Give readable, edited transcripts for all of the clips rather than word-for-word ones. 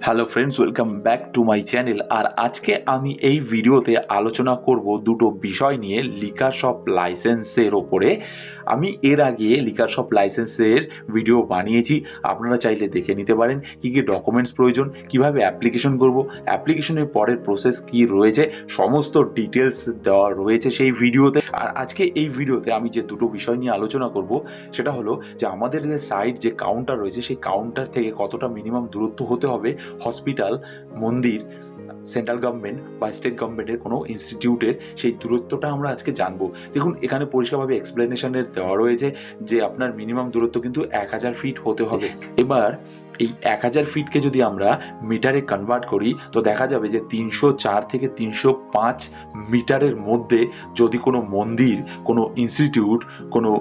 Hello friends, welcome back to my channel. আর আজকে আমি এই ভিডিওতে আলোচনা করব দুটো বিষয় নিয়ে, লিকার শপ লাইসেন্সের ওপরে। আমি এর আগে লিকার শপ লাইসেন্সের ভিডিও বানিয়েছি, আপনারা চাইলে দেখে নিতে পারেন। কী কী ডকুমেন্টস প্রয়োজন, কিভাবে অ্যাপ্লিকেশন করব, অ্যাপ্লিকেশনের পরের প্রসেস কি রয়েছে, সমস্ত ডিটেলস দেওয়া রয়েছে সেই ভিডিওতে। আর আজকে এই ভিডিওতে আমি যে দুটো বিষয় নিয়ে আলোচনা করব সেটা হলো যে আমাদের যে সাইট, যে কাউন্টার রয়েছে, সেই কাউন্টার থেকে কতটা মিনিমাম দূরত্ব হতে হবে হসপিটাল, মন্দির, সেন্ট্রাল গভর্নমেন্ট বা স্টেট গভর্নমেন্টের কোনো ইনস্টিটিউটের, সেই দূরত্বটা আমরা আজকে জানবো। দেখুন, এখানে পরিষ্কারভাবে এক্সপ্লেনেশনের দেওয়া রয়েছে যে আপনার মিনিমাম দূরত্ব কিন্তু 1000 ফিট হতে হবে। এবার এই 1000 ফিটকে যদি আমরা মিটারে কনভার্ট করি তো দেখা যাবে যে 304 থেকে 305 মিটারের মধ্যে যদি কোনো মন্দির, কোনো ইনস্টিটিউট, কোনো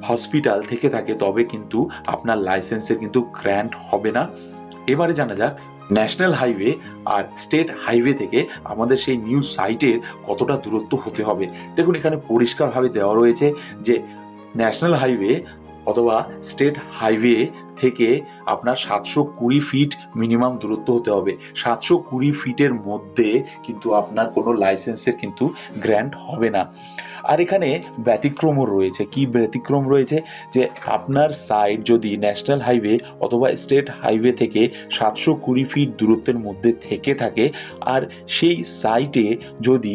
হসপিটাল থেকে থাকে তবে কিন্তু আপনার লাইসেন্সের কিন্তু গ্র্যান্ট হবে না। এবারে জানা যাক ন্যাশনাল হাইওয়ে আর স্টেট হাইওয়ে থেকে আমাদের সেই নিউ সাইটের কতটা দূরত্ব হতে হবে। দেখুন, এখানে পরিষ্কারভাবে দেওয়া রয়েছে যে ন্যাশনাল হাইওয়ে অথবা স্টেট হাইওয়ে থেকে আপনার 720 ফিট মিনিমাম দূরত্ব হতে হবে। 720 ফিটের মধ্যে কিন্তু আপনার কোনো লাইসেন্সের কিন্তু গ্র্যান্ট হবে না। আর এখানে ব্যতিক্রমও রয়েছে। কি ব্যতিক্রম রয়েছে? যে আপনার সাইট যদি ন্যাশনাল হাইওয়ে অথবা স্টেট হাইওয়ে থেকে 720 ফিট দূরত্বের মধ্যে থেকে থাকে, আর সেই সাইটে যদি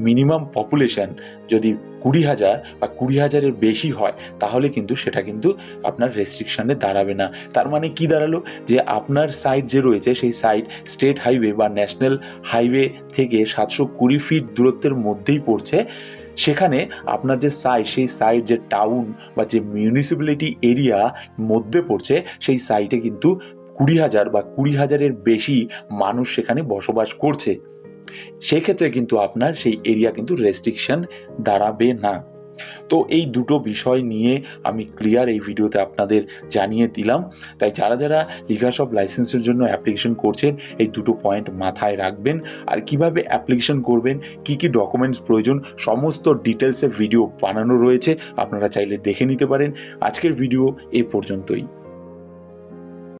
মিনিমাম পপুলেশন যদি 20,000 বা 20,000-এর বেশি হয়, তাহলে কিন্তু সেটা কিন্তু আপনার রেস্ট্রিকশানে দাঁড়াবে না। তার মানে কি দাঁড়ালো? যে আপনার সাইট যে রয়েছে সেই সাইট স্টেট হাইওয়ে বা ন্যাশনাল হাইওয়ে থেকে 720 ফিট দূরত্বের মধ্যেই পড়ছে। সেখানে আপনার যে সাইট, সেই সাইট যে টাউন বা যে মিউনিসিপ্যালিটি এরিয়া মধ্যে পড়ছে, সেই সাইটে কিন্তু 20,000 বা 20,000-এর বেশি মানুষ সেখানে বসবাস করছে। সেক্ষেত্রে কিন্তু আপনার সেই এরিয়া কিন্তু রেস্ট্রিকশন দাঁড়াবে না। তো এই দুটো বিষয় নিয়ে আমি ক্লিয়ার এই ভিডিওতে আপনাদের জানিয়ে দিলাম। তাই যারা যারা লিকার শপ লাইসেন্সের জন্য অ্যাপ্লিকেশন করছেন, এই দুটো পয়েন্ট মাথায় রাখবেন। আর কিভাবে অ্যাপ্লিকেশন করবেন, কি কি ডকুমেন্টস প্রয়োজন, সমস্ত ডিটেলসে ভিডিও বানানো রয়েছে, আপনারা চাইলে দেখে নিতে পারেন। আজকের ভিডিও এই পর্যন্তই।